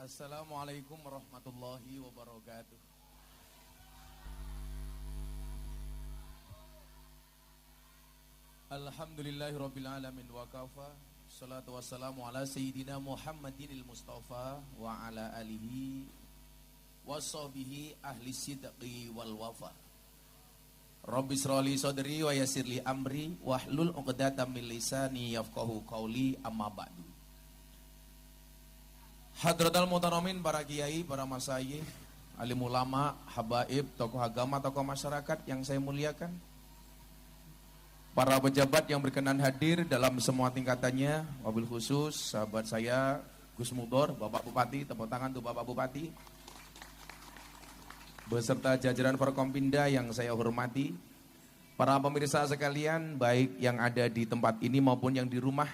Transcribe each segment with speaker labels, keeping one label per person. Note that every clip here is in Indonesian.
Speaker 1: Assalamualaikum warahmatullahi wabarakatuh. Alhamdulillahirabbil alamin wa kafa. Salatu wassalamu ala sayyidina Muhammadinil Mustafa wa ala alihi washabihi ahli sidqi wal wafa. Rabbi shrali sadri wa yassirli amri wahlul 'uqdatam min lisani yafqahu qawli, amma ba'du. Hadratal muhtaramin, para kiai, para masyayikh, alim ulama, habaib, tokoh agama, tokoh masyarakat yang saya muliakan, para pejabat yang berkenan hadir dalam semua tingkatannya, wabil khusus sahabat saya Gus Mudor, Bapak Bupati, tepuk tangan untuk Bapak Bupati, beserta jajaran Forkompinda yang saya hormati, para pemirsa sekalian, baik yang ada di tempat ini maupun yang di rumah,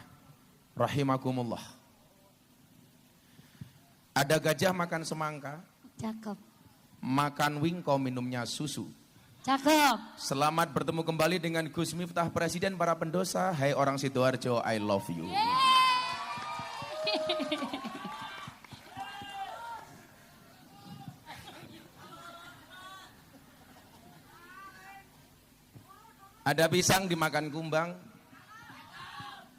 Speaker 1: rahimakumullah. Ada gajah makan semangka,
Speaker 2: cakep.
Speaker 1: Makan wingko minumnya susu,
Speaker 2: Cakep.
Speaker 1: Selamat bertemu kembali dengan Gus Miftah, Presiden para pendosa. Hai orang Sidoarjo, I love you. Ada pisang dimakan kumbang.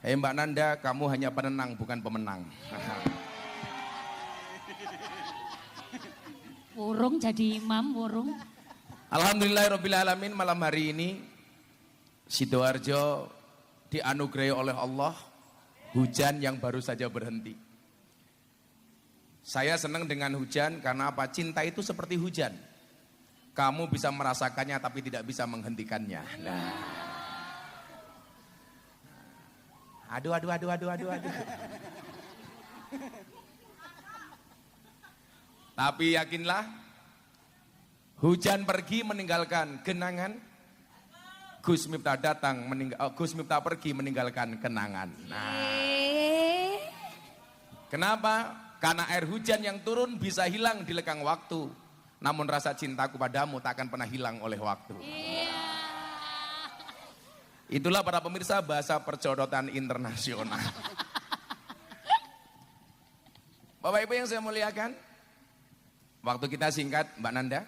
Speaker 1: Hei Mbak Nanda, kamu hanya penenang bukan pemenang.
Speaker 2: Wurung jadi imam, wurung.
Speaker 1: Alhamdulillahirabbil alamin, malam hari ini Sidoarjo dianugerahi oleh Allah hujan yang baru saja berhenti. Saya senang dengan hujan karena apa? Cinta itu seperti hujan. Kamu bisa merasakannya tapi tidak bisa menghentikannya. Nah. Aduh. Tapi yakinlah, hujan pergi meninggalkan genangan, Gus Miftah datang Gus Miftah pergi meninggalkan kenangan. Nah, kenapa? Karena air hujan yang turun bisa hilang di lekang waktu, namun rasa cintaku padamu tak akan pernah hilang oleh waktu. Itulah para pemirsa bahasa perjodotan internasional. Bapak Ibu yang saya muliakan, waktu kita singkat Mbak Nanda,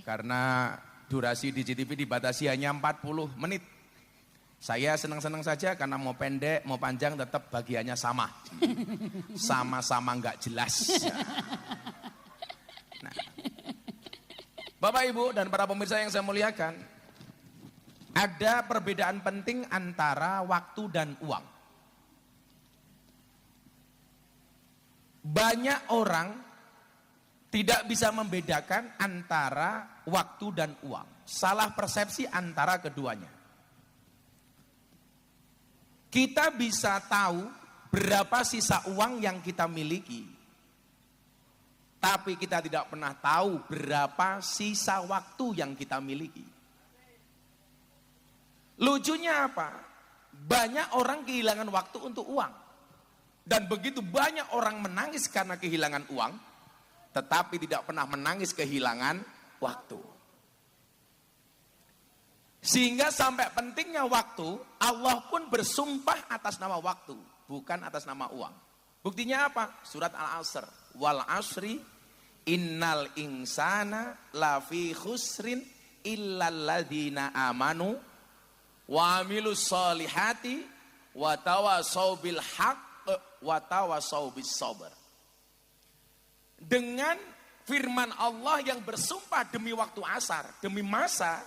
Speaker 1: karena durasi di JTV dibatasi hanya 40 menit. Saya senang-senang saja karena mau pendek, mau panjang tetap bagiannya sama. Sama-sama nggak jelas. Nah, Bapak Ibu dan para pemirsa yang saya muliakan, ada perbedaan penting antara waktu dan uang. Banyak orang tidak bisa membedakan antara waktu dan uang. Salah persepsi antara keduanya. Kita bisa tahu berapa sisa uang yang kita miliki, tapi kita tidak pernah tahu berapa sisa waktu yang kita miliki. Lucunya apa? Banyak orang kehilangan waktu untuk uang. Dan begitu banyak orang menangis karena kehilangan uang, tetapi tidak pernah menangis kehilangan waktu. Sehingga sampai pentingnya waktu, Allah pun bersumpah atas nama waktu, bukan atas nama uang. Buktinya apa? Surat Al-Asr. Wal asri innal insana lafi khusrin illal ladzina amanu wa amilus solihati wa tawassaw bil haqq wa tawassaw bis sabr. Dengan firman Allah yang bersumpah demi waktu asar, demi masa,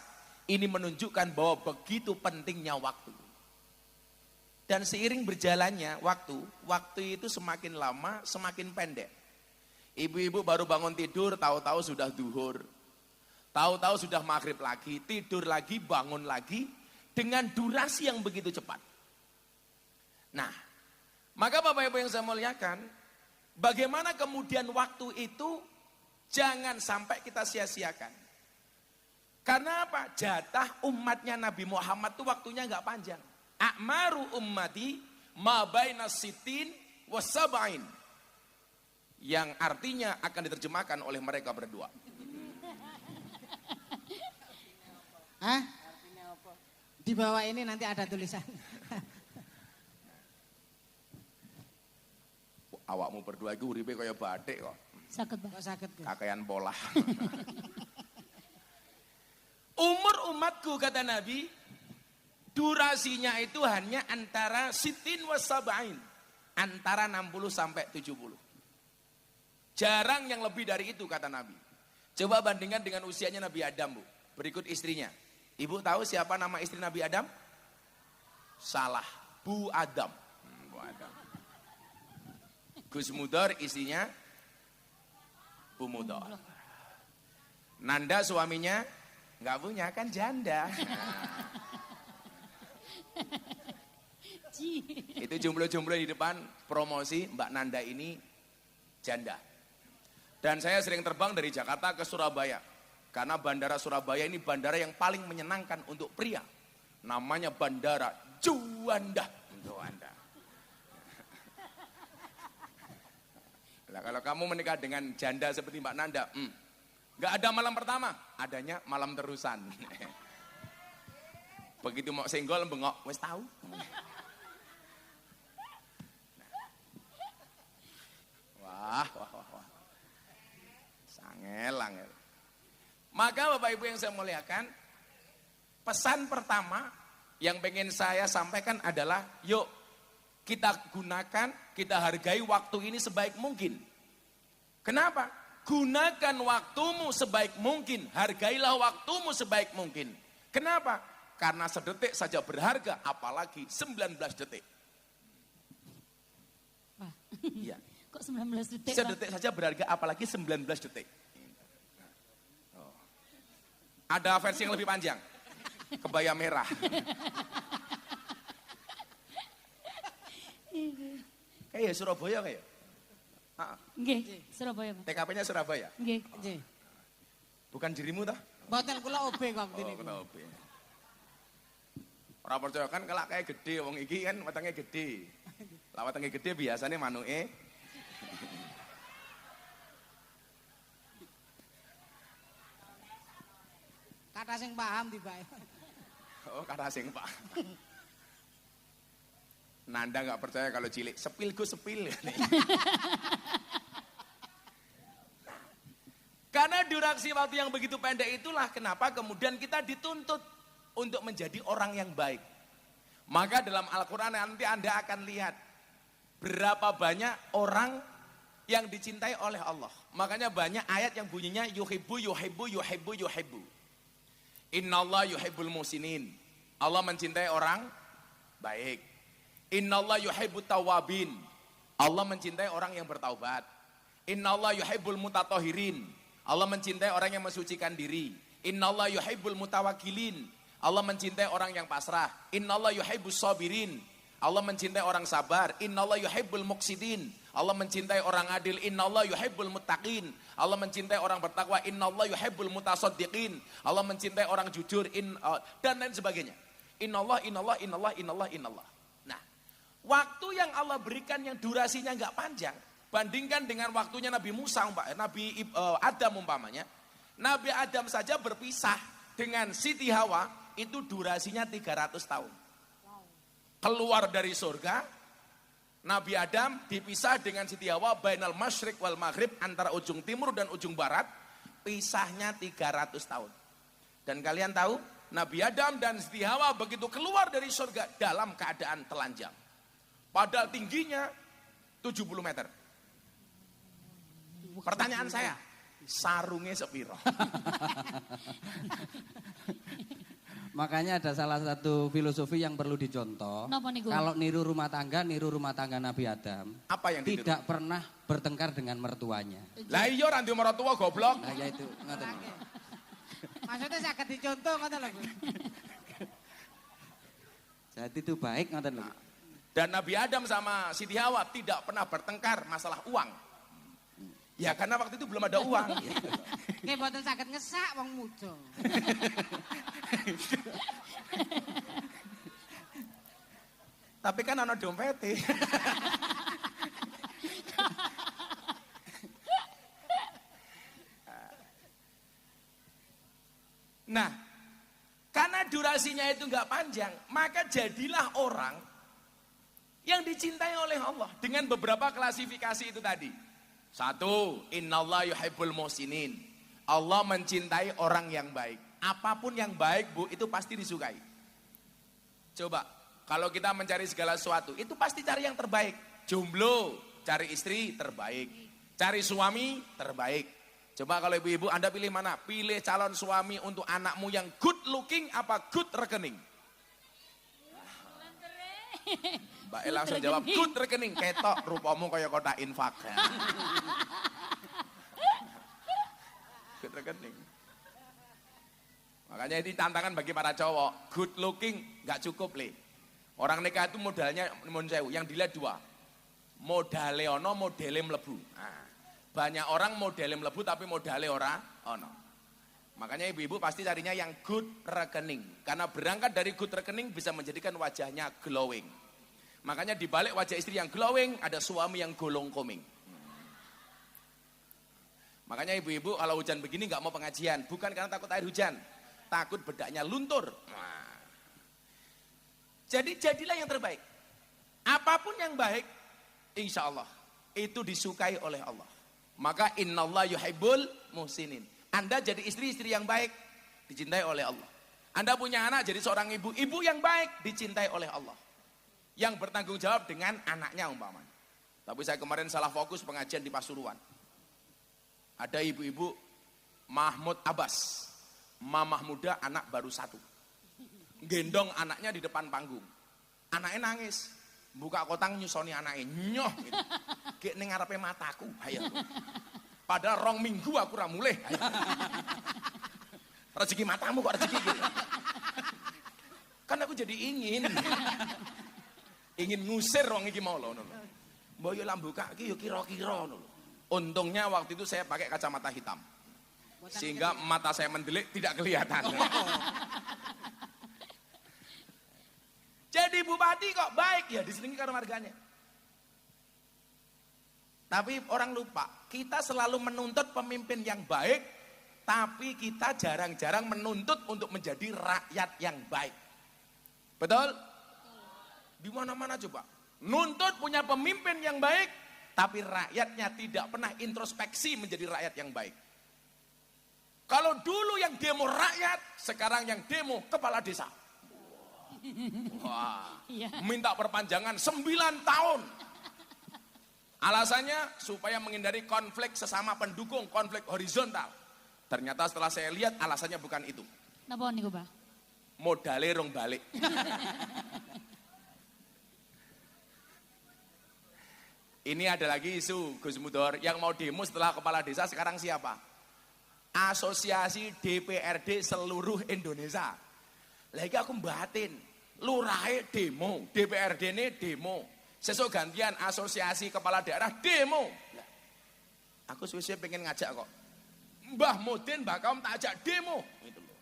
Speaker 1: ini menunjukkan bahwa begitu pentingnya waktu. Dan seiring berjalannya waktu itu semakin lama, semakin pendek. Ibu-ibu baru bangun tidur, tahu-tahu sudah duhur. Tahu-tahu sudah maghrib lagi, tidur lagi, bangun lagi, dengan durasi yang begitu cepat. Nah, maka Bapak Ibu yang saya muliakan, bagaimana kemudian waktu itu jangan sampai kita sia-siakan. Karena apa? Jatah umatnya Nabi Muhammad itu waktunya nggak panjang. A'maru ummati ma baina sitin wasab'in. Yang artinya akan diterjemahkan oleh mereka berdua.
Speaker 3: Hah? Di bawah ini nanti ada tulisan.
Speaker 1: Awakmu berdua iku uripe kaya bathik kok.
Speaker 2: Saged, Pak.
Speaker 3: Kok saged Gus?
Speaker 1: Kakean pola. Umur umatku kata Nabi, durasinya itu hanya antara sitin wasaba'in. Antara 60 sampai 70. Jarang yang lebih dari itu kata Nabi. Coba bandingkan dengan usianya Nabi Adam, Bu. Berikut istrinya. Ibu tahu siapa nama istri Nabi Adam? Salah, Bu Adam. Bu Adam. Gus Mudor istrinya Bu Mudor. Nanda suaminya nggak punya, kan janda. Itu jomblo-jomblo di depan promosi Mbak Nanda ini janda. Dan saya sering terbang dari Jakarta ke Surabaya. Karena bandara Surabaya ini bandara yang paling menyenangkan untuk pria. Namanya Bandara Juanda. Juanda. Nah, kalau kamu menikah dengan janda seperti Mbak Nanda, nggak ada malam pertama, adanya malam terusan. Begitu mau senggol bengok, wes tahu. Wah. Sangel. Maka Bapak Ibu yang saya muliakan, pesan pertama yang pengen saya sampaikan adalah, yuk kita gunakan, kita hargai waktu ini sebaik mungkin. Kenapa? Gunakan waktumu sebaik mungkin, hargailah waktumu sebaik mungkin. Kenapa? Karena sedetik saja berharga, apalagi 19 detik.
Speaker 2: Wah.
Speaker 1: Iya.
Speaker 2: Kok 19 detik, Pak?
Speaker 1: Sedetik saja berharga, apalagi 19 detik. Oh. Ada versi yang lebih panjang. Kebaya merah. Kayak Surabaya kayak.
Speaker 2: Nggih, Surabaya, Pak.
Speaker 1: TKP-nya Surabaya.
Speaker 2: Nggih.
Speaker 3: Nggih.
Speaker 1: Bukan dirimu toh?
Speaker 3: Mboten kula OB kok
Speaker 1: Oh,
Speaker 3: dene.
Speaker 1: kena OB. Ora percaya kan kelak kayak gede wong iki kan wetenge gede. Lah wetenge gede biasanya manuke
Speaker 3: Kata sing paham tibae.
Speaker 1: oh kata sing Pak. Nanda nggak percaya kalau cilik, sepil gue sepil. Karena durasi waktu yang begitu pendek itulah kenapa kemudian kita dituntut untuk menjadi orang yang baik. Maka dalam Al-Quran nanti Anda akan lihat berapa banyak orang yang dicintai oleh Allah. Makanya banyak ayat yang bunyinya yuhibbu. Innallah yuhibbul musinin. Allah mencintai orang baik. Innallah yuhibbut tawabin. Allah mencintai orang yang bertaubat. Innallah yuhibbul mutatohirin. Allah mencintai orang yang mensucikan diri. Innallah yuhibbul mutawakilin. Allah mencintai orang yang pasrah. Innallah yuhibbus sabirin. Allah mencintai orang sabar. Innallah yuhibbul muqsidin. Allah mencintai orang adil. Innallah yuhibbul muttaqin. Allah mencintai orang bertakwa. Innallah yuhibbul mutasaddiqin. Allah mencintai orang jujur dan lain sebagainya. Innallah. Nah, waktu yang Allah berikan yang durasinya enggak panjang, bandingkan dengan waktunya Nabi Musa, Nabi Adam umpamanya. Nabi Adam saja berpisah dengan Siti Hawa itu durasinya 300 tahun. Keluar dari surga, Nabi Adam dipisah dengan Siti Hawa bainal masyriq wal maghrib, antara ujung timur dan ujung barat, pisahnya 300 tahun. Dan kalian tahu, Nabi Adam dan Siti Hawa begitu keluar dari surga dalam keadaan telanjang. Padahal tingginya 70 meter. Pertanyaan saya, sarungnya sepiro?
Speaker 4: Makanya ada salah satu filosofi yang perlu dicontoh.
Speaker 2: Napa niku?
Speaker 4: Kalau niru rumah tangga Nabi Adam.
Speaker 1: Apa yang ditiru?
Speaker 4: Tidak pernah bertengkar dengan mertuanya.
Speaker 1: Lah iya ranti mertua goblok.
Speaker 4: Nah, yaitu ngoten.
Speaker 3: Maksudnya saged dicontoh ngoten lho, Gus.
Speaker 4: Jadi itu baik ngoten lho.
Speaker 1: Dan Nabi Adam sama Siti Hawa tidak pernah bertengkar masalah uang. Ya karena waktu itu belum ada uang.
Speaker 3: Nggih mboten saged ngesak wong muda.
Speaker 1: Tapi kan ana dompete. Nah, karena durasinya itu nggak panjang, maka jadilah orang Yang dicintai oleh Allah dengan beberapa klasifikasi itu tadi. Satu, innallaha yuhibbul muhsinin. Allah mencintai orang yang baik. Apapun yang baik, Bu, itu pasti disukai. Coba, kalau kita mencari segala sesuatu, itu pasti cari yang terbaik. Jomblo, cari istri terbaik. Cari suami terbaik. Coba kalau ibu-ibu Anda pilih mana? Pilih calon suami untuk anakmu yang good looking apa good rekening? Mbak El langsung jawab, good rekening. Ketok, rupamu kaya kotak infak. Good rekening. Makanya ini tantangan bagi para cowok. Good looking gak cukup, Le. Orang nikah itu modalnya, yang dilihat dua. Modale ono, modele mlebu. Nah, banyak orang modele mlebu tapi modale ora ono. Makanya ibu-ibu pasti carinya yang good rekening. Karena berangkat dari good rekening bisa menjadikan wajahnya glowing. Makanya di balik wajah istri yang glowing ada suami yang golong koming. Makanya ibu-ibu kalau hujan begini nggak mau pengajian, bukan karena takut air hujan, takut bedaknya luntur. Nah. Jadi jadilah yang terbaik. Apapun yang baik, insya Allah itu disukai oleh Allah. Maka innallaha yuhibbul muhsinin. Anda jadi istri-istri yang baik, dicintai oleh Allah. Anda punya anak jadi seorang ibu yang baik, dicintai oleh Allah. Yang bertanggung jawab dengan anaknya umpamanya. Tapi saya kemarin salah fokus pengajian di Pasuruan. Ada ibu-ibu Mahmud Abbas, mamah muda anak baru 1. Gendong anaknya di depan panggung. Anaknya nangis, buka kotang nyusoni anaknya, nyoh gitu. Kayak ning ngarepe mataku, hayang. Padahal 2 minggu aku ra mulih. Rezeki matamu kok rezeki gitu. Kan aku jadi ingin ngusir wong iki mau lho. Mbok yo lambuka iki yo kira-kira ngono lho. Untungnya waktu itu saya pakai kacamata hitam. Sehingga mata saya mendelik tidak kelihatan. Jadi bupati kok baik ya disenengi karo marganya. Tapi orang lupa, kita selalu menuntut pemimpin yang baik, tapi kita jarang-jarang menuntut untuk menjadi rakyat yang baik. Betul? Di mana-mana coba. Nuntut punya pemimpin yang baik, tapi rakyatnya tidak pernah introspeksi menjadi rakyat yang baik. Kalau dulu yang demo rakyat, sekarang yang demo kepala desa. Wah, minta perpanjangan 9 tahun. Alasannya supaya menghindari konflik sesama pendukung, konflik horizontal. Ternyata setelah saya lihat alasannya bukan itu.
Speaker 2: Napa niku, Pak?
Speaker 1: Modale rong balik. Ini ada lagi isu Gus Mudor yang mau demo setelah kepala desa sekarang siapa? Asosiasi DPRD seluruh Indonesia. Lagi aku batin, lurahe demo, DPRD ini demo. Sesuk gantian asosiasi kepala daerah demo. Aku suwe-suwe pengen ngajak kok. Mbah Mudin, Mbah Kaum tak ajak demo. Gitu loh.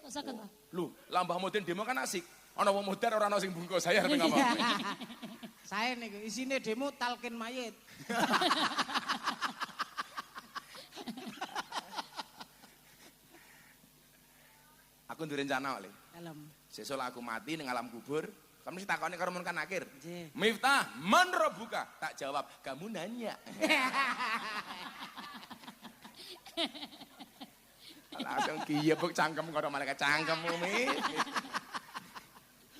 Speaker 2: Kok saged, Pak?
Speaker 1: Loh, lah Mbah Mudin demo kan asik. Ana wong modar ora ana sing bungkus saya arep ngapa.
Speaker 3: Saya nih isine demo talkin mayit.
Speaker 1: Aku nduwe rencana oleh.
Speaker 3: Dalam.
Speaker 1: Sesuk aku mati ning alam kubur, kamu mesti takoni karo Munkan Nakir.
Speaker 3: Nggih.
Speaker 1: Miftah, man rabbuka? Tak jawab, kamu nanya. Langsung kiyebuk cangkem karo malaikat cangkemmu mi.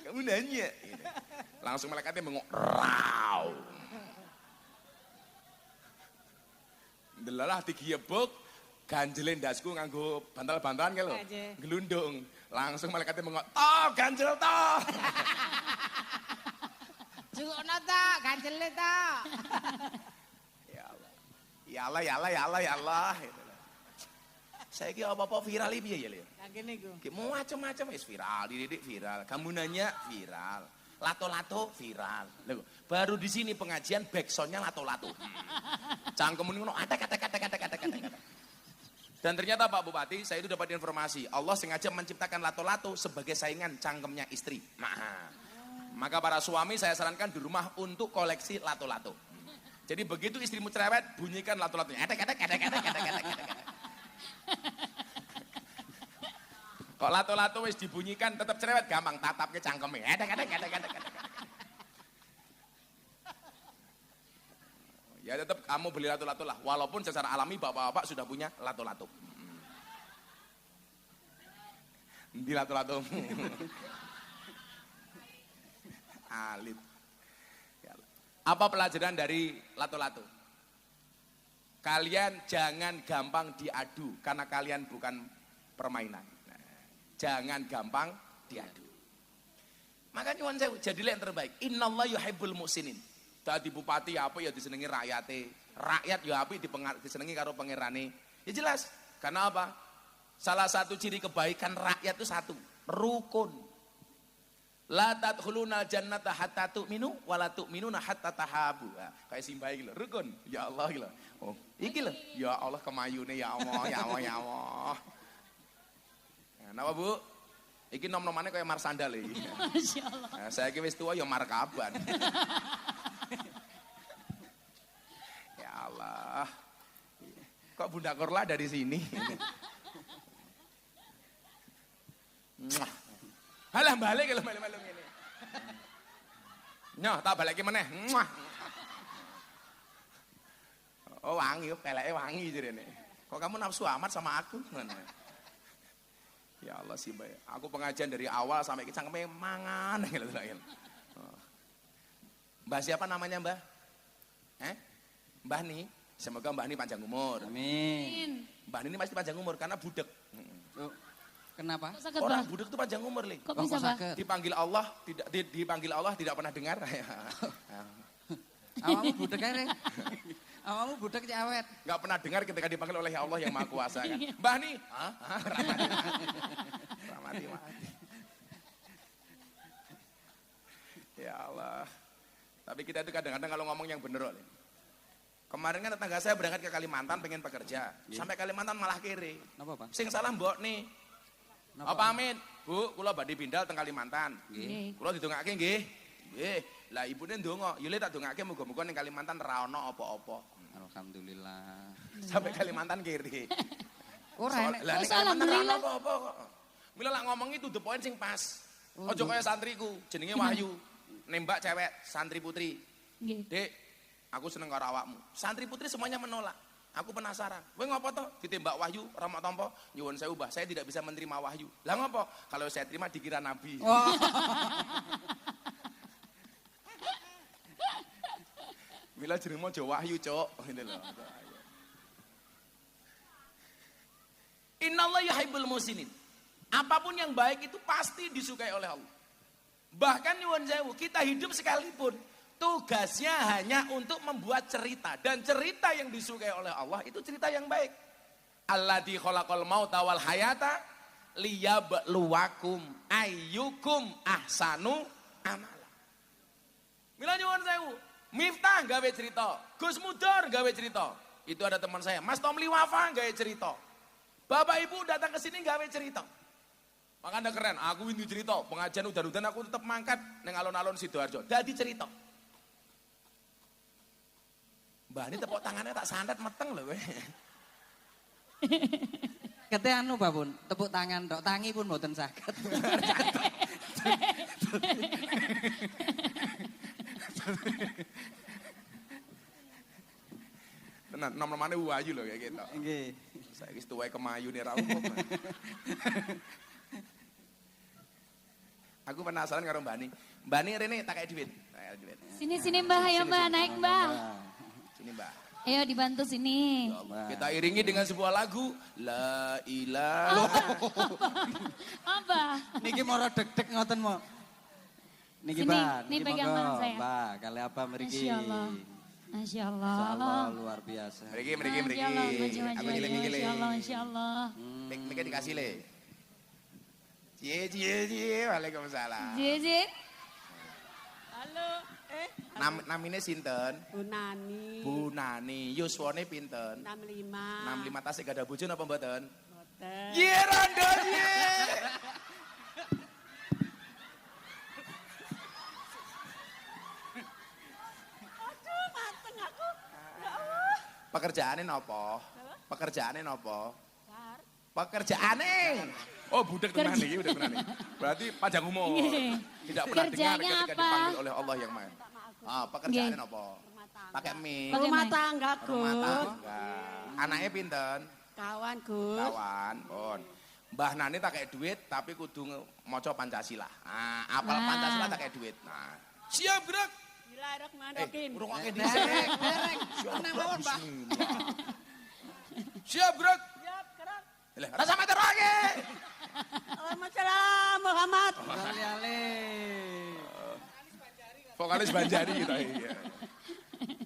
Speaker 1: Kamu nanya. Gitu. Langsung malaikatnya bengok, raw. Delalah dikiyebuk, ganjelin dasku nganggo bantal-bantalan ke lho. Gelundung. Langsung malaikatnya bengok, toh ganjel toh.
Speaker 3: Jukukno ta, ganjele ta.
Speaker 1: Ya Allah. Ya Allah, ya Allah, ya Allah, ya Allah. Saya kira apa-apa viral ini ya Le.
Speaker 3: Lah kene iku.
Speaker 1: Mau macam-macam wis viral, dididik viral, kamu nanya viral, lato-lato viral. Loh, baru di sini pengajian backsoundnya lato-lato. Cangkem ngono atek. Dan ternyata Pak Bupati, saya itu dapat informasi, Allah sengaja menciptakan lato-lato sebagai saingan cangkemnya istri. Nah, maka para suami saya sarankan di rumah untuk koleksi lato-lato. Jadi begitu istrimu cerewet, bunyikan lato-latonya. Atek. Kok lato-lato wis dibunyikan tetap cerewet gampang tatap ke cangkeme. kamu beli lato-lato lah. Walaupun secara alami bapak-bapak sudah punya lato-lato. Di lato-lato. Alit. Apa pelajaran dari lato-lato? Kalian jangan gampang diadu karena kalian bukan permainan. Jangan gampang diadu. Makanya nyuwun sewu, jadilah yang terbaik. Innallaha yuhibbul muhsinin. Dadi bupati apa ya disenengi rakyate. Rakyat ya apa disenengi karo pangerane. Ya jelas. Karena apa? Salah satu ciri kebaikan rakyat itu satu, rukun. La tadkhuluna jannata hatta tu'minu wa la tu'minuna hatta tahabu. Kayak Simba iki lho, rukun. Ya Allah iki lho. Oh, iki lho. Ya Allah kemayune ya Allah, ya Allah, ya Allah. Napa Bu? Iki nom-nomane kaya Marsanda lho iki.
Speaker 2: Masyaallah.
Speaker 1: Nah, saya ki wis tuwa ya markaban. Ya Allah. Kok Bunda Korla dari sini? Halah balik kalau malu-malu ngene. Nyoh, tak balik meneh. Oh wangi, peleke wangi jarene. Kok kamu nafsu amat sama aku? Ya Allah sih Mbak, aku pengajian dari awal sampai ke cangkeme mangan gitu. Mbah siapa namanya Mbah? Mbah nih, semoga Mbah ini panjang umur.
Speaker 4: Amin.
Speaker 1: Mbah ini pasti panjang umur karena budek.
Speaker 4: Oh, kenapa?
Speaker 2: Kok sakit,
Speaker 1: Orang
Speaker 2: Bah?
Speaker 1: budek itu panjang umur, Ling.
Speaker 2: Kok
Speaker 4: Oh,
Speaker 2: bisa,
Speaker 4: kok
Speaker 2: Bah?
Speaker 4: sakit?
Speaker 1: Dipanggil Allah, dipanggil Allah tidak pernah dengar.
Speaker 4: Awamu budek ae. Awamu budek cek awet.
Speaker 1: Enggak pernah dengar ketika dipanggil oleh Allah yang Maha Kuasa kan. Mbah nih, ramati mati. Ya Allah. Tapi kita itu kadang-kadang kalau ngomong yang bener, Ling. Kemarin kan tetangga saya berangkat ke Kalimantan pengen bekerja. Sampai Kalimantan malah kiri.
Speaker 4: Napa, Pak?
Speaker 1: Sing salah mbok nih. Apa amin? Bu, kula badhe pindhal teng Kalimantan.
Speaker 2: Nggih.
Speaker 1: Kula didongake nggih. Nggih. Lah ibune ndonga, ya le tak dongake muga-muga ning Kalimantan ra ono apa-apa.
Speaker 4: Alhamdulillah.
Speaker 1: Sampai Kalimantan kiri.
Speaker 4: Ora enek.
Speaker 1: Lah ning
Speaker 2: Oh,
Speaker 1: Kalimantan ra ono
Speaker 2: alhamdulillah.
Speaker 1: apa-apa kok. Mila lak ngomong itu the point sing pas. Aja kaya santriku, jenenge Wahyu. Nembak cewek, santri putri.
Speaker 2: Nggih.
Speaker 1: Dek, aku seneng karo awakmu. Santri putri semuanya menolak. Aku penasaran. Kowe ngopo to? Ditembak Wahyu, ora mok tampa. Nyuwun sewu, Mbah, saya tidak bisa menerima Wahyu. Lah ngopo? Kalau saya terima dikira nabi.
Speaker 4: Oh.
Speaker 1: Mila jenengmu aja Wahyu, Cok. Ngene lho. Innallaha yuhibbul muhsinin. Apapun yang baik itu pasti disukai oleh Allah. Bahkan nyuwun sewu, kita hidup sekalipun tugasnya hanya untuk membuat cerita, dan cerita yang disukai oleh Allah itu cerita yang baik. Alladzi khalaqal mauta wal hayata liyabluwakum ayyukum ahsanu amala. Mila nyuwun sewu, Miftah gawe cerita, Gus Mudor gawe cerita. Itu ada teman saya, Mas Tomli Wafa gawe cerita. Bapak Ibu datang ke sini gawe cerita. Makanya keren, aku ini cerita, pengajian udan-udan aku tetap mangkat neng alun-alun Sidoarjo. Dadi cerita. Mbah ini tepuk tangannya tak sandat meteng loh.
Speaker 4: Kete anu Pak Pun, tepuk tangan tok, tangi pun mboten saged.
Speaker 1: Tenan, nom-nomane Wahyu loh kayak gitu.
Speaker 4: Nggih.
Speaker 1: Saya wis tuwae kemayu nih ra umum. Aku penasaran karo Mbak Ni. Mbak Ni rene tak kayak duit.
Speaker 2: Sini Mbah, ayo Mbah, naik Mbah.
Speaker 1: Sini Mbak.
Speaker 2: Ayo dibantu sini.
Speaker 1: Ya Allah, kita iringi dengan sebuah lagu. La ilaha.
Speaker 2: Apa?
Speaker 4: Niki moro deg-deg ngoten mo. Niki
Speaker 2: Sini,
Speaker 4: Mbak,
Speaker 2: ini
Speaker 4: niki
Speaker 2: pegang
Speaker 4: monggo.
Speaker 2: tangan saya.
Speaker 4: Mbak, kali apa mriki?
Speaker 2: Masya Allah. Masya Allah.
Speaker 4: Insyaallah luar biasa.
Speaker 1: Mriki.
Speaker 2: Masya Allah, maju.
Speaker 1: Aku gile.
Speaker 2: Masya Allah, Masya Allah.
Speaker 1: Mik dikasih le. Cie. Waalaikumsalam.
Speaker 2: Jijik.
Speaker 3: Halo,
Speaker 1: Namine sinten?
Speaker 3: Bu Nani.
Speaker 1: Bu Nani. Yuswane pinten?
Speaker 3: 65.
Speaker 1: 65 tasih gak ada bojo napa mboten?
Speaker 3: Boten.
Speaker 1: Ye rondo ye.
Speaker 3: Aduh, mateng aku. Ya Allah.
Speaker 1: Pekerjaane napa? Pekerjaane napa?
Speaker 3: Sar.
Speaker 1: Pekerjaane. Oh, budek tenan iki, budek tenan iki. Berarti panjang umur.
Speaker 2: Nggih.
Speaker 1: Tidak pernah dengar
Speaker 2: Kerjanya
Speaker 1: ketika
Speaker 2: apa?
Speaker 1: dipanggil oleh Allah yang Maha. Ah, pekerjaane
Speaker 2: Nggih.
Speaker 1: napa?
Speaker 3: Rumah tangga.
Speaker 1: Pakai mic.
Speaker 2: Pakai
Speaker 3: Rumah
Speaker 2: mic.
Speaker 3: tangga,
Speaker 1: Rumah
Speaker 3: Gus.
Speaker 1: tangga. Anaknya pinten?
Speaker 3: Kawan, Gus.
Speaker 1: Kawan, pun. Mbah Nani tak kayak duit tapi kudu maca Pancasila. Nah, apal
Speaker 2: Nah.
Speaker 1: Pancasila tak kayak duit. Nah, siap gerak.
Speaker 3: Bismillahirrahmanirrahim.
Speaker 1: Rungokke
Speaker 4: Derek,
Speaker 1: dhisik.
Speaker 4: derek. Tenang mawon, Pak.
Speaker 1: Siap gerak.
Speaker 3: Siap, gerak.
Speaker 1: Lah, rasa mater lagi.
Speaker 3: Waalaikumsalam Muhammad.
Speaker 4: Ale-ale.
Speaker 1: Vokalis Banjari kita iya.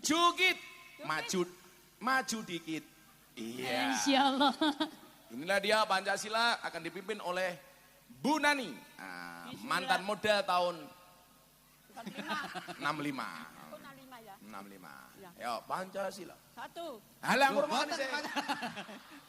Speaker 1: Jukit, maju dikit. Iya.
Speaker 2: Insyaallah.
Speaker 1: Inilah dia Pancasila akan dipimpin oleh Bu Nani. Nah, mantan model tahun 65.
Speaker 3: 65 ya.
Speaker 1: 65.
Speaker 3: Ya.
Speaker 1: Yo, Pancasila.
Speaker 3: 1.
Speaker 1: Halah ngurung sih.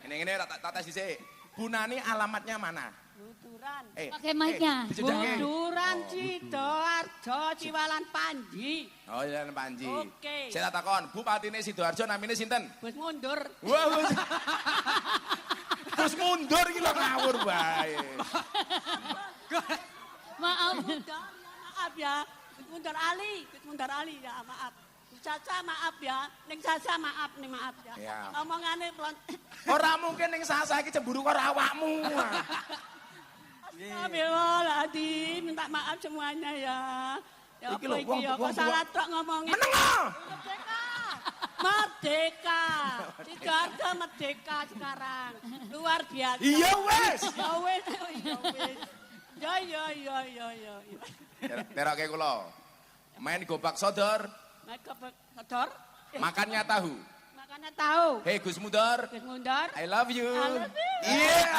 Speaker 1: Ini tak tes dhisik. Bu Nani alamatnya mana?
Speaker 3: Luturan.
Speaker 2: Pakai mic-nya.
Speaker 1: dijejake.
Speaker 3: Luturan Sidoarjo Ciwalan Panji.
Speaker 1: Oh, iya Panji.
Speaker 3: Oke.
Speaker 1: Saya tak takon, Bupatine Sidoarjo namine sinten?
Speaker 3: Gus mundur.
Speaker 1: Wah, terus mundur iki lho ngawur bae.
Speaker 2: Maaf.
Speaker 3: Maaf ya. Gus mundur Ali. Gus mundur Ali ya, maaf. Gus Caca maaf ya. Ning Caca maaf nih maaf ya.
Speaker 1: Ya.
Speaker 3: Omongane pelon.
Speaker 1: Ora mungkin ning sasa iki cemburu karo awakmu.
Speaker 3: Astagfirullahaladzim, minta maaf semuanya ya. Ya
Speaker 1: Iki
Speaker 3: apa
Speaker 1: lho,
Speaker 3: iki
Speaker 1: wong-
Speaker 3: ya, kok
Speaker 1: wong-
Speaker 3: salah tok ngomongin.
Speaker 1: Menengo.
Speaker 3: Merdeka! Merdeka! Sidoarjo merdeka sekarang. Luar biasa.
Speaker 1: Iya wes.
Speaker 3: Ya wes, ya wes. Ya.
Speaker 1: Teroke kula. Main gobak sodor,
Speaker 3: Mereka kodor,
Speaker 1: makannya tahu.
Speaker 3: makanya tahu.
Speaker 1: Hei Gus Mudor,
Speaker 3: Gus mundur.
Speaker 1: I love you.
Speaker 3: I love you.
Speaker 1: Iya.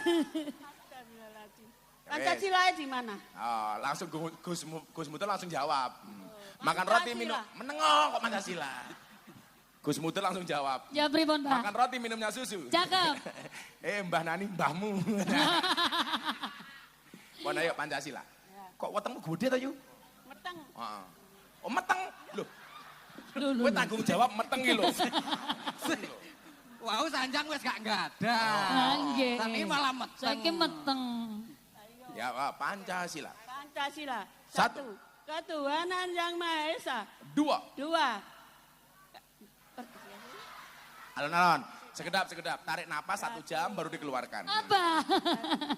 Speaker 3: Astagfirullahaladzim. Pancasila di mana?
Speaker 1: Oh, langsung Gus Mudor langsung jawab. Makan
Speaker 3: Pancasila.
Speaker 1: roti minum menengok kok Pancasila. Gus Mudor langsung jawab.
Speaker 2: Ya pripun, Pak?
Speaker 1: Makan roti minumnya susu.
Speaker 2: Cakep.
Speaker 1: Mbah Nani mbahmu. Pon ayo Pancasila. Kok wetengmu gede ta yu?
Speaker 3: Meteng.
Speaker 1: Heeh. Oh meteng. Loh,
Speaker 2: Lho,
Speaker 1: kowe tanggung jawab meteng iki lho.
Speaker 4: Wow, sanjang wis gak ada.
Speaker 2: Ah, nggih.
Speaker 4: Tapi malah meteng.
Speaker 2: Saiki meteng.
Speaker 1: Ya, Pancasila.
Speaker 3: Pancasila.
Speaker 1: Satu.
Speaker 3: 1. Ketuhanan Yang Maha Esa.
Speaker 1: 2.
Speaker 3: 2.
Speaker 1: Alon-alon. Sekedap. Tarik napas 1 jam baru dikeluarkan.
Speaker 2: Apa?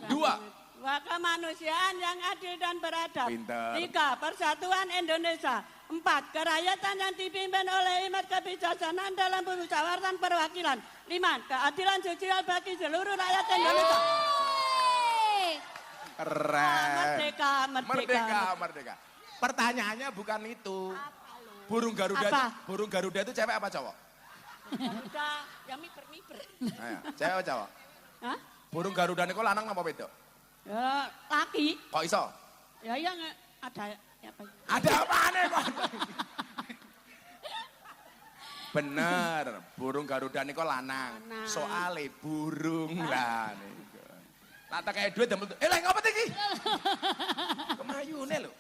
Speaker 1: 2.
Speaker 3: Kemanusiaan yang adil dan beradab.
Speaker 1: Pinter.
Speaker 3: 3. Persatuan Indonesia. 4. Kerakyatan yang dipimpin oleh hikmat kebijaksanaan dalam permusyawaratan perwakilan. 5. Keadilan sosial bagi seluruh rakyat Indonesia.
Speaker 2: Yeay.
Speaker 1: Keren.
Speaker 3: Merdeka.
Speaker 1: Pertanyaannya bukan itu. Burung
Speaker 3: Apa?
Speaker 1: Garuda itu cewek apa cowok?
Speaker 3: Udah, ya miber-miber.
Speaker 1: Ayo, cewek apa cowok?
Speaker 3: Hah?
Speaker 1: Burung Garuda niku lanang apa wedok?
Speaker 3: Ya, laki.
Speaker 1: Kok iso?
Speaker 3: Ya, yang ada ya apa?
Speaker 1: Ada apaan kok? Bener, burung Garuda niku lanang.
Speaker 3: Lanang.
Speaker 1: Soale burung lah niku. Lah tak kayak duit damel. Lah ngapa iki? Kemayune lho.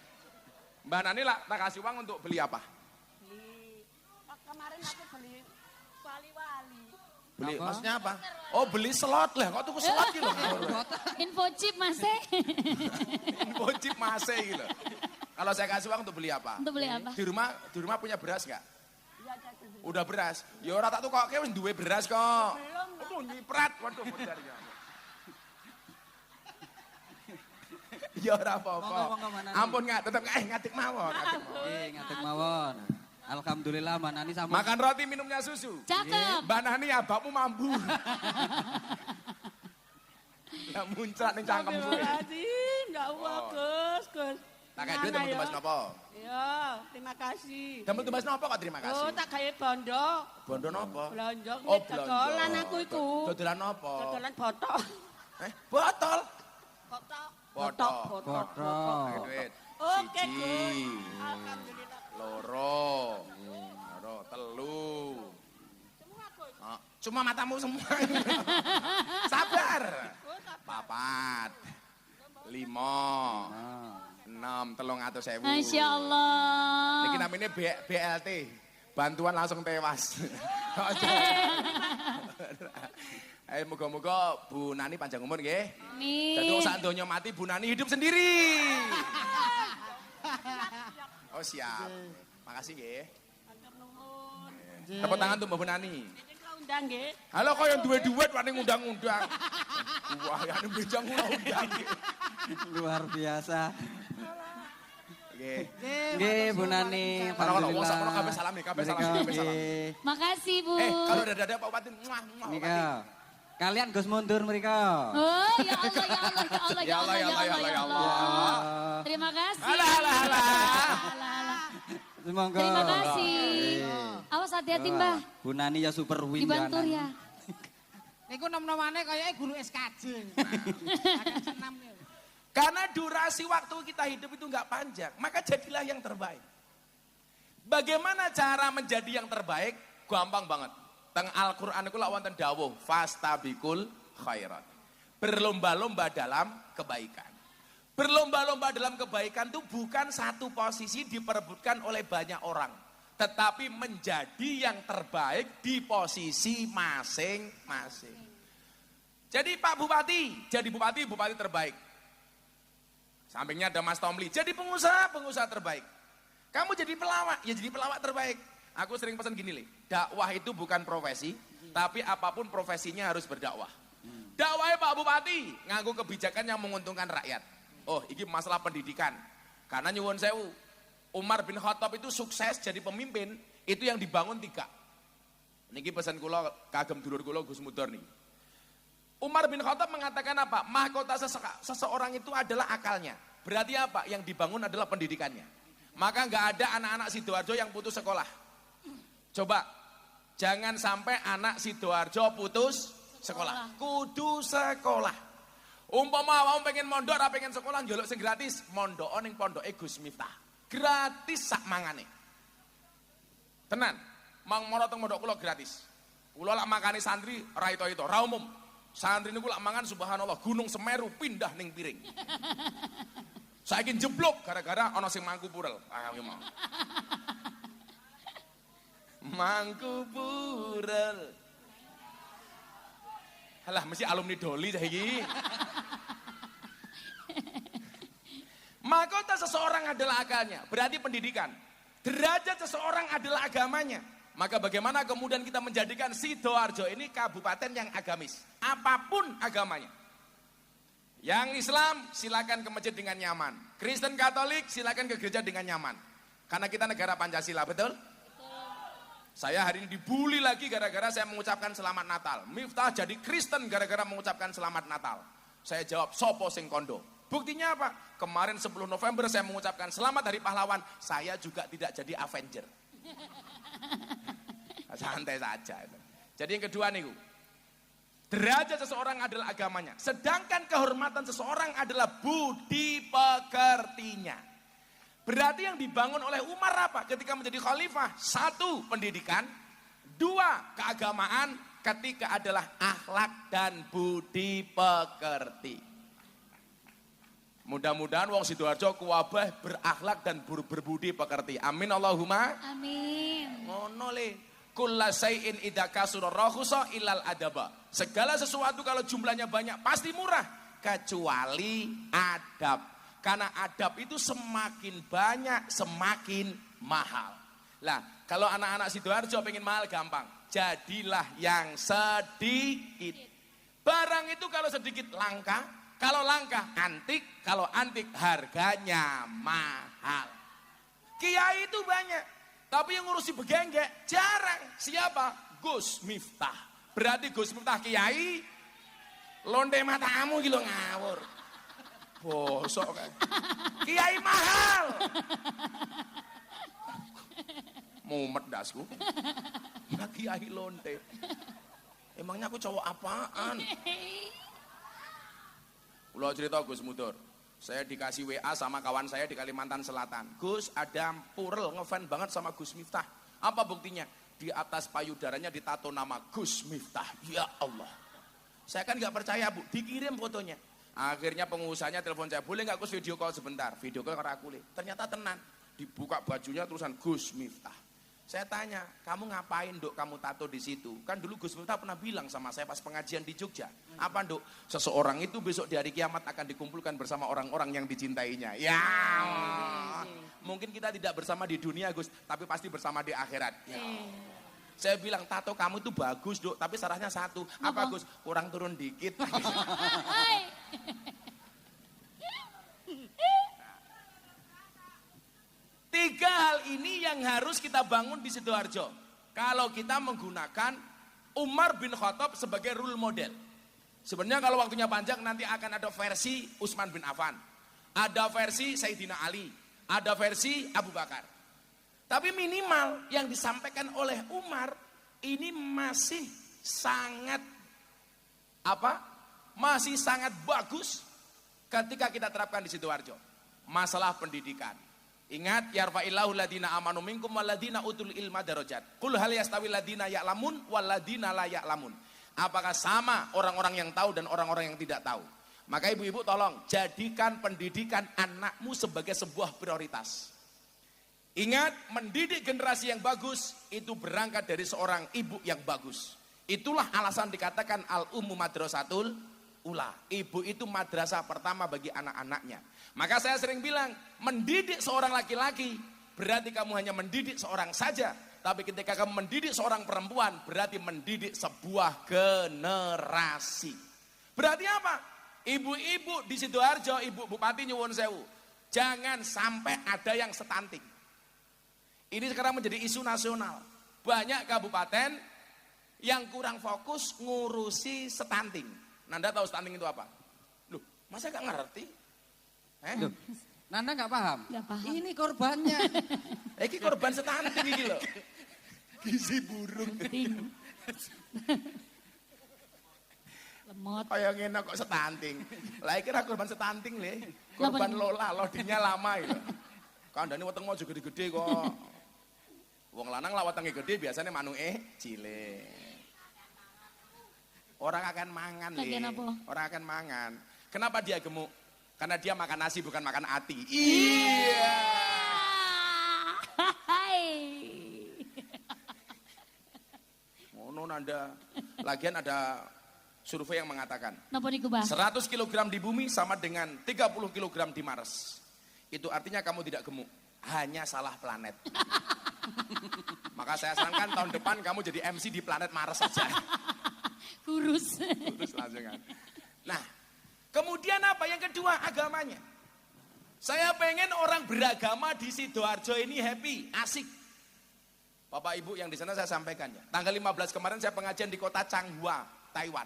Speaker 1: Mbak Nani lah tak kasih uang untuk beli apa?
Speaker 3: Beli. Kemarin aku beli wali-wali.
Speaker 1: Beli
Speaker 4: Apa?
Speaker 1: maksudnya apa? Oh, beli slot lah. Kok tuku slot iki lho.
Speaker 2: Info chip Mas.
Speaker 1: Bocip mase iki lho. Kalau saya kasih uang untuk beli apa?
Speaker 2: Untuk beli apa?
Speaker 1: Di rumah punya beras enggak?
Speaker 3: Ya, jadi beli.
Speaker 1: Udah beras. Ya ora tak tukokke wis duwe beras kok.
Speaker 3: Belum.
Speaker 1: Aduh nyiprat. Waduh bener ya. Ya ora apa-apa.
Speaker 4: Monggo, Mbak Nani.
Speaker 1: Ampun nggak, tetep ngatik mawon. ngatik mawon.
Speaker 4: Nggih, ngatek mawon. Alhamdulillah Mbak Nani sama.
Speaker 1: Makan roti minumnya susu.
Speaker 2: Cakep.
Speaker 1: Mbak Nani abakmu mambu. Ya muncrat ning cangkemku.
Speaker 3: Astagfirullahaladzim, ya Allah,
Speaker 1: Oh.
Speaker 3: Gus.
Speaker 1: Tak kayak duit
Speaker 3: Mana
Speaker 1: temen tumbas
Speaker 3: ya?
Speaker 1: nopo?
Speaker 3: Ya, terima kasih.
Speaker 1: Temen tumbas nopo kok terima
Speaker 3: Oh,
Speaker 1: kasih.
Speaker 3: tak kayak bondo.
Speaker 1: Bondo nopo?
Speaker 3: Belanja,
Speaker 1: Oh,
Speaker 3: dodolan aku iku.
Speaker 1: Dodolan nopo?
Speaker 3: Dodolan botok.
Speaker 1: Botol.
Speaker 3: Botok.
Speaker 1: Botok.
Speaker 4: Botok.
Speaker 1: Pakai duit.
Speaker 3: Oke,
Speaker 1: Siji.
Speaker 3: Gus. Alhamdulillah.
Speaker 1: Loro, telu. Cuma matamu semua. Sabar. Papat. 5. 6. 300.000.
Speaker 2: Masya Allah.
Speaker 1: Niki namanya BLT. Bantuan langsung tewas. Moga-moga Bu Nani panjang umur nggih.
Speaker 2: Amin.
Speaker 1: Jadi sak donya mati Bu Nani hidup sendiri. Oh siap. Makasih nggih.
Speaker 3: Matur nuwun.
Speaker 1: Tepuk tangan untuk Mbak Bu Nani.
Speaker 3: Ini undang nggih.
Speaker 1: Halo kok yang duet-duet wani ngundang-undang. Wah, ya bejang ngundang.
Speaker 4: Luar biasa.
Speaker 1: Nggih.
Speaker 4: Nggih, Bu Nani.
Speaker 1: Kalau wong sakmono kabeh salam nih, kabeh salam, kabeh salam.
Speaker 2: Makasih Bu.
Speaker 1: Kalau udah Pak Bupati, muah muah.
Speaker 4: Nika. Kalian Gus mundur mereka.
Speaker 2: Oh, ya Allah, ya Allah, ya Allah, ya Allah, ya Allah, ya Allah. Terima kasih.
Speaker 1: Alah, alah, alah.
Speaker 2: Alah.
Speaker 4: Semoga.
Speaker 2: Terima kasih. Awas hati-hati Mbah.
Speaker 4: Bu Nani ya super win.
Speaker 2: Dibantu ya.
Speaker 5: Niku nom-nomane kayake guru SKJ. Agak senam ya.
Speaker 1: Karena durasi waktu kita hidup itu nggak panjang, maka jadilah yang terbaik. Bagaimana cara menjadi yang terbaik? Gampang banget. Teng Al-Qur'an iku lak wonten dawuh fastabikul khairat. Berlomba-lomba dalam kebaikan. Berlomba-lomba dalam kebaikan itu bukan satu posisi diperebutkan oleh banyak orang, tetapi menjadi yang terbaik di posisi masing-masing. Jadi Pak Bupati, jadi bupati terbaik. Sampingnya ada Mas Tomli, jadi pengusaha terbaik. Kamu jadi pelawak, ya jadi pelawak terbaik. Aku sering pesan gini, dakwah itu bukan profesi, tapi apapun profesinya harus berdakwah. Dakwahnya Pak Bupati, nganggo kebijakan yang menguntungkan rakyat. Oh, ini masalah pendidikan. Karena nyuwun sewu, Umar bin Khattab itu sukses jadi pemimpin, itu yang dibangun 3. Niki pesan kula kagem dulur kula Gus Mudor nih. Umar bin Khattab mengatakan apa? Mahkota seseorang itu adalah akalnya. Berarti apa? Yang dibangun adalah pendidikannya. Maka nggak ada anak-anak Sidoarjo yang putus sekolah. Coba, jangan sampai anak Sidoarjo putus sekolah. Kudu sekolah. Umpama wong pengen mondok, ora pengen sekolah, njaluk sing gratis, mondok ning pondoke Gus Miftah. Gratis sak mangane. Tenan, mang moro teng mondok kula gratis. Kula lak makani santri ora itu, ora umum. Santri niku lak mangan subhanallah Gunung Semeru pindah ning piring. Saiki jeblok gara-gara ana sing mangku purel. Ah ki mau. Mangku purel. Halah mesti alumni Doli saiki. Mahkota seseorang adalah akalnya, berarti pendidikan. Derajat seseorang adalah agamanya. Maka bagaimana kemudian kita menjadikan Sidoarjo ini kabupaten yang agamis, apapun agamanya. Yang Islam silakan ke masjid dengan nyaman, Kristen Katolik silakan ke gereja dengan nyaman. Karena kita negara Pancasila, betul? Saya hari ini dibully lagi gara-gara saya mengucapkan selamat Natal. Miftah jadi Kristen gara-gara mengucapkan selamat Natal. Saya jawab, sopo sing kondo. Buktinya apa? Kemarin 10 November saya mengucapkan selamat Hari Pahlawan. Saya juga tidak jadi Avenger. Santai saja. Jadi yang kedua nih, derajat seseorang adalah agamanya. Sedangkan kehormatan seseorang adalah budi pekertinya. Berarti yang dibangun oleh Umar apa? Ketika menjadi khalifah, 1, pendidikan, 2, keagamaan, ketiga adalah akhlak dan budi pekerti. Mudah-mudahan wong Sidoarjo kuwabeh berakhlak dan berbudi pekerti. Amin Allahumma.
Speaker 2: Amin.
Speaker 1: Ngono le. Kulla syai'in idza kasura rakhusa ilal adaba. Segala sesuatu kalau jumlahnya banyak pasti murah kecuali adab. Karena adab itu semakin banyak semakin mahal. Lah, kalau anak-anak Sidoarjo pengen mahal gampang. Jadilah yang sedikit. Barang itu kalau sedikit langka, kalau langka antik, kalau antik harganya mahal. Kiai itu banyak, tapi yang ngurusi begenggek jarang. Siapa? Gus Miftah. Berarti Gus Miftah kiai, londe matamu gitu ngawur. Bosok kan. Kiai mahal. Mumet dasku. Kiai lonte. Emangnya aku cowok apaan? Pulau cerita Gus Mudur. Saya dikasih WA sama kawan saya di Kalimantan Selatan. Gus, ada purel ngefan banget sama Gus Miftah. Apa buktinya? Di atas payudaranya ditato nama Gus Miftah. Ya Allah. Saya kan nggak percaya Bu, dikirim fotonya. Akhirnya pengusahanya telepon saya, boleh nggak Gus video call sebentar? Video call ke aku. Ternyata tenan. Dibuka bajunya tulisan Gus Miftah. Saya tanya, kamu ngapain Dok kamu tato di situ? Kan dulu Gus Miftah pernah bilang sama saya pas pengajian di Jogja. Apa Dok? Seseorang itu besok di hari kiamat akan dikumpulkan bersama orang-orang yang dicintainya. Ya, mungkin kita tidak bersama di dunia Gus, tapi pasti bersama di akhirat. Ya. Saya bilang, tato kamu itu bagus Dok, tapi syaratnya satu. Apa Gus? Kurang turun dikit. Tiga hal ini yang harus kita bangun di Sidoarjo. Kalau kita menggunakan Umar bin Khattab sebagai role model. Sebenarnya kalau waktunya panjang nanti akan ada versi Utsman bin Affan. Ada versi Sayyidina Ali. Ada versi Abu Bakar. Tapi minimal yang disampaikan oleh Umar ini masih sangat masih sangat bagus ketika kita terapkan di Sidoarjo. Masalah pendidikan. Ingat, yarfa'illahu ladina amanu minkum waladina utul ilma darajat. Qul hal yastawil ladina ya'lamun waladina la ya'lamun. Apakah sama orang-orang yang tahu dan orang-orang yang tidak tahu? Maka ibu-ibu tolong jadikan pendidikan anakmu sebagai sebuah prioritas. Ingat, mendidik generasi yang bagus itu berangkat dari seorang ibu yang bagus. Itulah alasan dikatakan al-ummu madrasatul ula. Ibu itu madrasah pertama bagi anak-anaknya. Maka saya sering bilang, mendidik seorang laki-laki berarti kamu hanya mendidik seorang saja. Tapi ketika kamu mendidik seorang perempuan berarti mendidik sebuah generasi. Berarti apa? Ibu-ibu di Sidoarjo, ibu Bupati Nyuwun Sewu, jangan sampai ada yang stunting. Ini sekarang menjadi isu nasional. Banyak kabupaten yang kurang fokus ngurusi stunting. Nanda tahu stunting itu apa? Loh, masa gak ngerti?
Speaker 4: Loh, Nanda nggak paham?
Speaker 2: Nggak paham.
Speaker 4: Ini korbannya.
Speaker 1: Ini korban stunting ini loh. Gizi burung.
Speaker 2: Lemot.
Speaker 1: Kayak ngene kok stunting. Lah iki ra korban stunting le. Korban Lola, lodinya lama itu. Kandhane wetengmu juga gede-gede kok. Wong lanang lah wetenge gede biasanya manuke cilik. Orang akan mangan le. Orang akan mangan. Kenapa dia gemuk? Karena dia makan nasi bukan makan ati. Iya. Ngono Nanda. Lagian ada survei yang mengatakan
Speaker 2: Napa niku, Bah?
Speaker 1: 100 kg di bumi sama dengan 30 kg di Mars. Itu artinya kamu tidak gemuk, hanya salah planet. Maka saya sarankan tahun depan kamu jadi MC di planet Mars saja.
Speaker 2: Kurus.
Speaker 1: Kurus langsung kan. Nah, kemudian apa? Yang kedua, agamanya. Saya pengen orang beragama di Sidoarjo ini happy, asik. Bapak Ibu yang di sana saya sampaikan ya. Tanggal 15 kemarin saya pengajian di kota Changhua, Taiwan.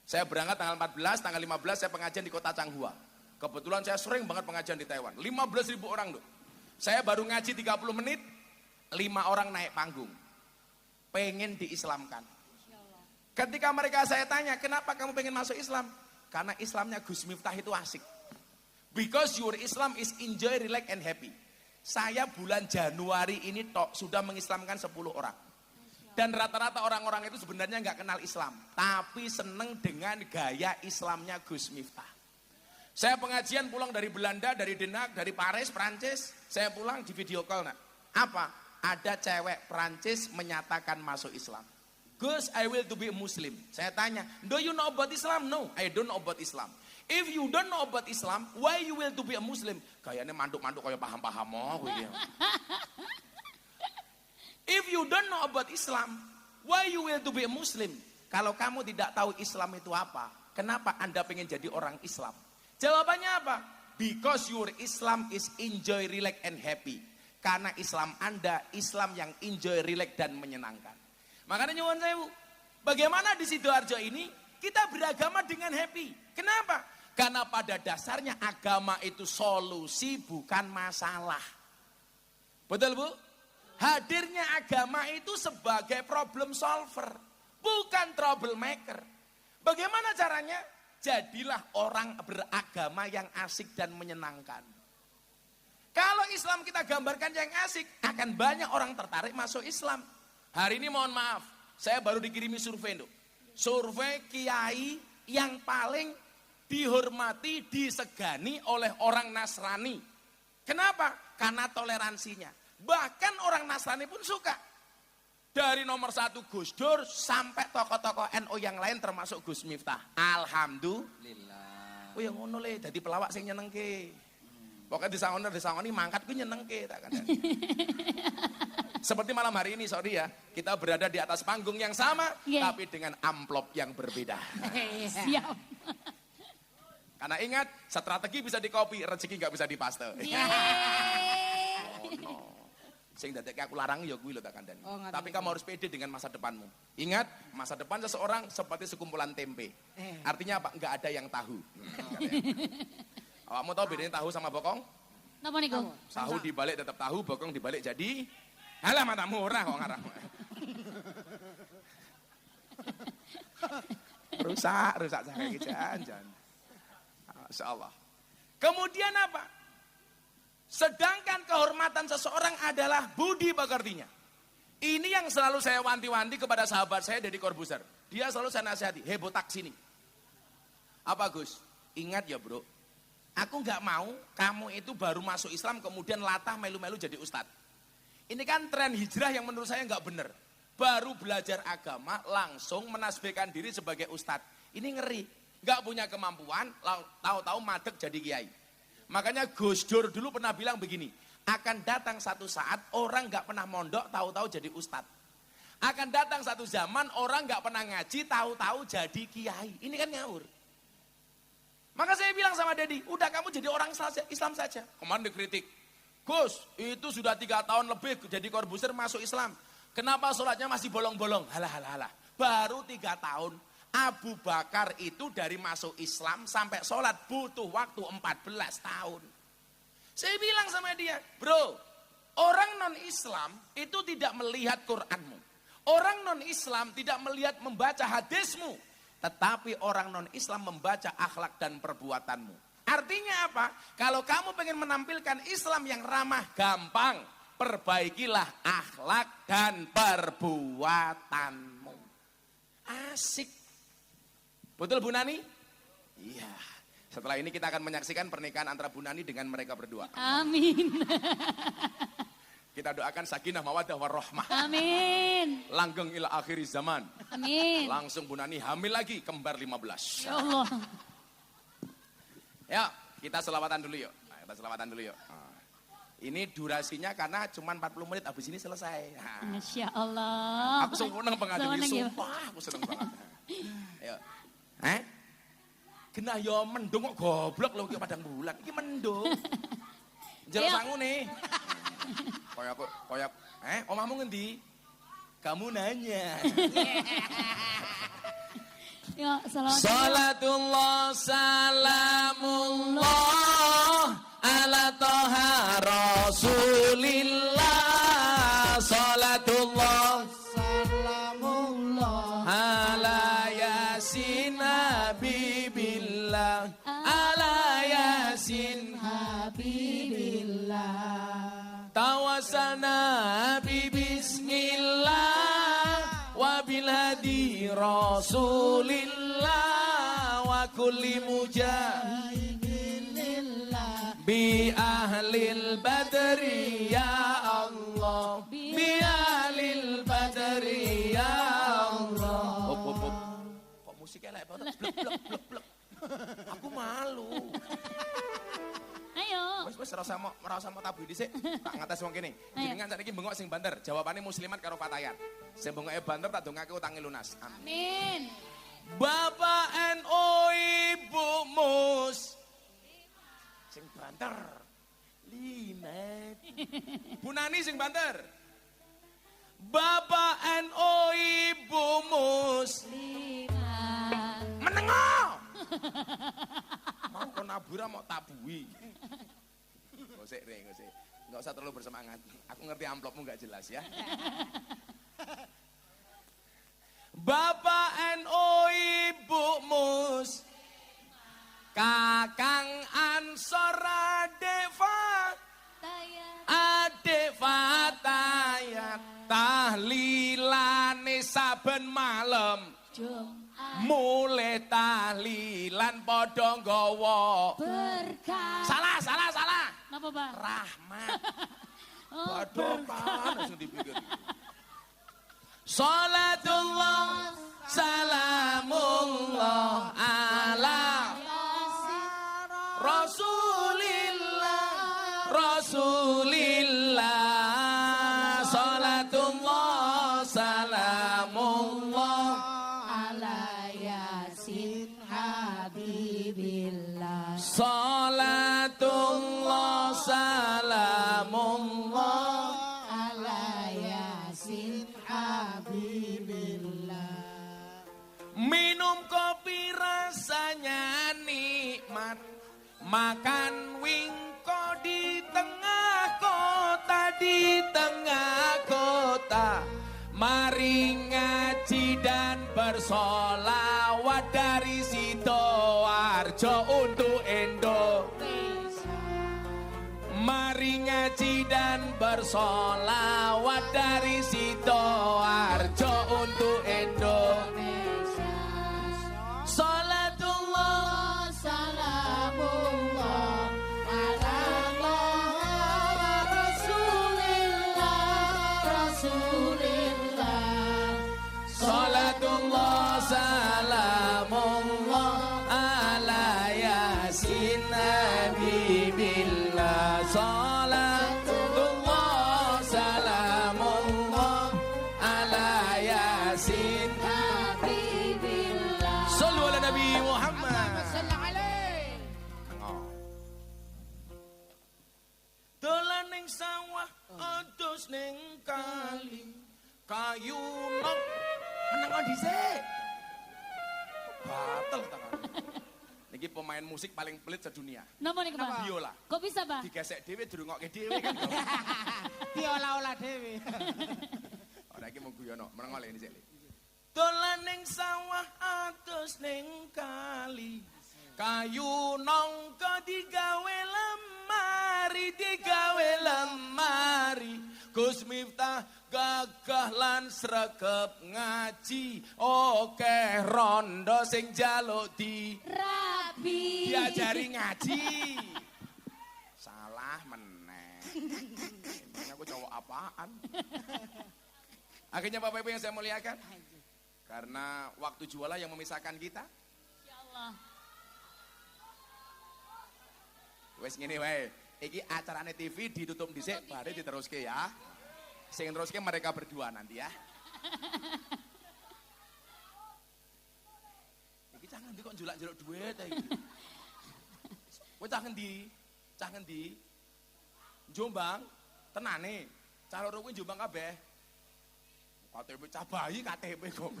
Speaker 1: Saya berangkat tanggal 14, tanggal 15 saya pengajian di kota Changhua. Kebetulan saya sering banget pengajian di Taiwan. 15.000 orang loh. Saya baru ngaji 30 menit, 5 orang naik panggung. Pengen diislamkan. Ketika mereka saya tanya, kenapa kamu pengen masuk Islam? Karena Islamnya Gus Miftah itu asik. Because your Islam is enjoy, relax, and happy. Saya bulan Januari ini sudah mengislamkan 10 orang. Dan rata-rata orang-orang itu sebenarnya nggak kenal Islam. Tapi seneng dengan gaya Islamnya Gus Miftah. Saya pengajian pulang dari Belanda, dari Den Haag, dari Paris, Prancis. Saya pulang di video call. Nak. Apa? Ada cewek Prancis menyatakan masuk Islam. Gus, I will to be a Muslim. Saya tanya, do you know about Islam? No, I don't know about Islam. If you don't know about Islam, why you will to be a Muslim? Kayaknya manduk-manduk kayak paham-paham oh. If you don't know about Islam, why you will to be a Muslim? Kalau kamu tidak tahu Islam itu apa, kenapa Anda pengen jadi orang Islam? Jawabannya apa? Because your Islam is enjoy, relax, and happy. Karena Islam Anda, Islam yang enjoy, relax, dan menyenangkan. Makanya nyuwun sewu, bagaimana di Sidoarjo ini kita beragama dengan happy. Kenapa? Karena pada dasarnya agama itu solusi bukan masalah. Betul Bu? Hadirnya agama itu sebagai problem solver, bukan troublemaker. Bagaimana caranya? Jadilah orang beragama yang asik dan menyenangkan. Kalau Islam kita gambarkan yang asik, akan banyak orang tertarik masuk Islam. Hari ini mohon maaf, saya baru dikirimi survei. Survei kiai yang paling dihormati, disegani oleh orang Nasrani. Kenapa? Karena toleransinya. Bahkan orang Nasrani pun suka. Dari nomor 1 Gus Dur sampai tokoh-tokoh NU yang lain termasuk Gus Miftah. Alhamdulillah. Oh yang ngono le, jadi pelawak sing nyenengke. Pokoknya disangoni mangkat ku nyenengke tak kandhani. Seperti malam hari ini, sorry ya, kita berada di atas panggung yang sama, tapi dengan amplop yang berbeda.
Speaker 2: Siap.
Speaker 1: Karena ingat, strategi bisa dikopi, rezeki nggak bisa dipaste. Oh, no. Sing dadekke aku larang ya kuwi lho tak kandhani. Tapi kamu harus pede dengan masa depanmu. Ingat, masa depan seseorang seperti sekumpulan tempe. Artinya apa? Enggak ada yang tahu. Awakmu tahu bedanya tahu sama bokong?
Speaker 2: Napa niku?
Speaker 1: Tahu dibalik tetap tahu, bokong dibalik jadi halah matamu ora kok ngarang. rusak cara iki jan. Masyaallah. Kemudian apa? Sedangkan kehormatan seseorang adalah budi pekertinya. Ini yang selalu saya wanti-wanti kepada sahabat saya Deddy Corbuzier. Dia selalu saya nasihati, botak sini. Apa Gus? Ingat ya bro, aku nggak mau kamu itu baru masuk Islam kemudian latah melu-melu jadi ustadz. Ini kan tren hijrah yang menurut saya nggak benar. Baru belajar agama langsung menasbihkan diri sebagai ustadz. Ini ngeri, nggak punya kemampuan, tahu-tahu madeg jadi kiai. Makanya Gus Dur dulu pernah bilang begini, akan datang satu saat orang nggak pernah mondok, tahu-tahu jadi ustadz. Akan datang satu zaman orang nggak pernah ngaji, tahu-tahu jadi kiai. Ini kan ngawur. Maka saya bilang sama Dedi, udah kamu jadi orang Islam saja. Kemarin dikritik, Gus itu sudah 3 tahun lebih jadi Corbuzier masuk Islam. Kenapa sholatnya masih bolong-bolong? Halah. Baru 3 tahun. Abu Bakar itu dari masuk Islam sampai sholat butuh waktu 14 tahun. Saya bilang sama dia, bro, orang non-Islam itu tidak melihat Quranmu. Orang non-Islam tidak melihat membaca hadismu. Tetapi orang non-Islam membaca akhlak dan perbuatanmu. Artinya apa? Kalau kamu pengen menampilkan Islam yang ramah, gampang. Perbaikilah akhlak dan perbuatanmu. Asik. Betul Bu Nani? Iya. Setelah ini kita akan menyaksikan pernikahan antara Bu Nani dengan mereka berdua.
Speaker 2: Amin.
Speaker 1: Kita doakan sakinah mawaddah warahmah.
Speaker 2: Amin.
Speaker 1: Langgeng ila akhiri zaman.
Speaker 2: Amin.
Speaker 1: Langsung Bu Nani hamil lagi, kembar 15.
Speaker 2: Ya Allah.
Speaker 1: Ya, kita selawatan dulu yuk. Ini durasinya karena cuma 40 menit, habis ini selesai.
Speaker 2: Masya Allah.
Speaker 1: Aku seneng pengadil, sumpah aku seneng banget. Ayo. Kena yo mendung kok goblok lho iki padang bulan. Iki mendung. Jel sangu nih. Koyak omahmu ngendi? Kamu nanya.
Speaker 2: Ya,
Speaker 1: Salatullah salamullah ala toha rasulillah. Salatullah salamullah ala yasin habibillah. Ala yasin habibillah. Tawasana bismillah wa bil hadi rasulillah wa kulli mujahidin lillah bi ahlil badri ya Allah bi ahlil badri ya Allah. Kok musiknya lek banget blek. Aku malu.
Speaker 2: Ayo.
Speaker 1: Wes ora usah mau tabu dhisik. Tak ngates wong kene. Jenengan sakniki bengok sing banter. Jawabane muslimat karo fatayat. Sing bengoke banter tak dongake utange lunas.
Speaker 2: Amin.
Speaker 1: Bapak NU Ibu Mus sing banter. Limet. Bu Nani sing banter. Bapak NU Ibu Mus menengo. Mau kon nabura mau tabui. Gosek. Enggak usah terlalu bersemangat. Aku ngerti amplopmu enggak jelas ya. Bapak NU Ibu Mus Kakang Ansor Adek Fatayat tahlilane saben malam mulai tahlilan padha nggawa
Speaker 2: berkah.
Speaker 1: Salah.
Speaker 2: Napa, Pak?
Speaker 1: Rahmat. Badokan langsung dipikir. Salatullah salamullah ala Rasulillah salatullah salamullah
Speaker 2: ala yasin habibillah.
Speaker 1: salatullah salamullah
Speaker 2: Ala yasin habibillah.
Speaker 1: minum kopi rasanya nikmat makan wingko di tengah kota mari ngaji dan bersolawat dari Sidoarjo untuk Indonesia. Mari ngaji dan bersolawat dari Sidoarjo untuk Indonesia. Salatullah
Speaker 2: Salamullah ala Rasulillah.
Speaker 1: Salatullah salamullah ala yasin habibillah. Salatullah salamullah ala yasin
Speaker 2: Habibillah.
Speaker 1: Sallu ala Nabi Muhammad.
Speaker 5: Sallallahu alaihi.
Speaker 1: Dolan ning sawah adus ning kali kayu nok meneng dhisik. Batal tangan. Niki pemain musik paling pelit sedunia.
Speaker 2: Napa niku, Pak?
Speaker 1: Biola.
Speaker 2: Kok bisa, Pak?
Speaker 1: Digesek dhewe dirungokke dhewe kan.
Speaker 5: Diolah-olah dhewe.
Speaker 1: Ora iki mung guyono, meneng oleh dhisik. Dolan ning sawah adus ning kali kayu nongko digawe lemari Gus Miftah gagah lan sregep ngaji oke rondo sing jaluk
Speaker 2: Rabi.
Speaker 1: diajari ngaji salah meneh emang aku cowok apaan akhirnya Bapak Ibu yang saya muliakan karena waktu jualah yang memisahkan kita
Speaker 2: Ya Allah.
Speaker 1: wes ngene wae iki acarane TV ditutup dhisik bare diteruske ya sing teruske mereka berdua nanti ya iki cah ngendi kok njulak-njuluk duit ta iki kowe cah ngendi Jombang tenane cah loro kuwi Jombang kabeh KTP cah bayi KTP kok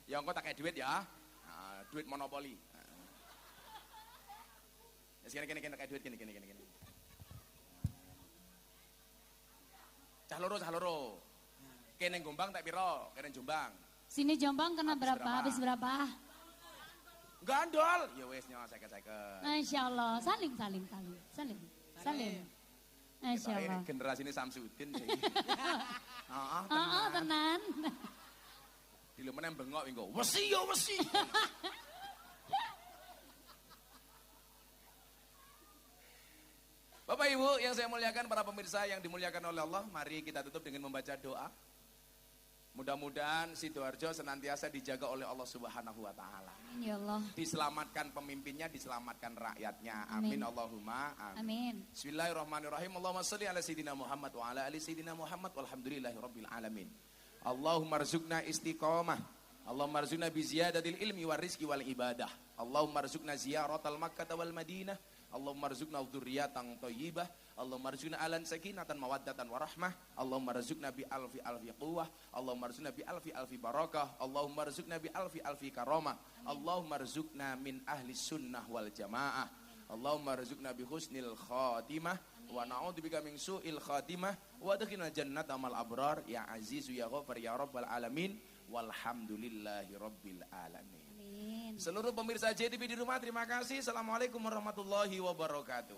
Speaker 1: ya engko tak kei duit ya nah, duit monopoli Kene kayak duit kene. Cah loro. Kene Jombang tak piro? Kene Jombang.
Speaker 2: Sini Jombang kena berapa? Habis berapa?
Speaker 1: Gandol. Ya wis nyo 50-50.
Speaker 2: Masya Allah. Salim. Masya Allah.
Speaker 1: Generasi ini Samsudin sih.
Speaker 2: Tenan.
Speaker 1: Dilo meneh bengok engko. Wesi. Bapak Ibu yang saya muliakan, para pemirsa yang dimuliakan oleh Allah, mari kita tutup dengan membaca doa. Mudah-mudahan Sidoarjo senantiasa dijaga oleh Allah Subhanahu wa taala.
Speaker 2: Ya Allah.
Speaker 1: Diselamatkan pemimpinnya, diselamatkan rakyatnya. Amin Allahumma amin. Bismillahirrahmanirrahim. Allahumma shalli ala sayidina Muhammad wa ala ali sayidina Muhammad walhamdulillahirabbil alamin. Allahumma rzuqna istiqamah. Allahumma rzuqna bi ziyadatil ilmi war rizqi wal ibadah. Allahumma rzuqna ziyaratal Makkah wal Madinah. Allahumma rzuqna dzurriyyatan thayyibah. Allahumma rzuqna alan sakinatan mawaddatan warahmah. Allahumma rzuqna bi alfi quwwah. Allahumma rzuqna bi alfi barakah. Allahumma rzuqna bi alfi karamah. Allahumma rzuqna min ahli sunnah wal jamaah. Allahumma rzuqna bi husnil khatimah wa na'udzubika min su'il khatimah wa adkhilna jannata mal abrar ya azizu ya ghafar ya rabbal alamin walhamdulillahi rabbil alamin. Seluruh pemirsa JTV di rumah, terima kasih. Assalamualaikum warahmatullahi wabarakatuh.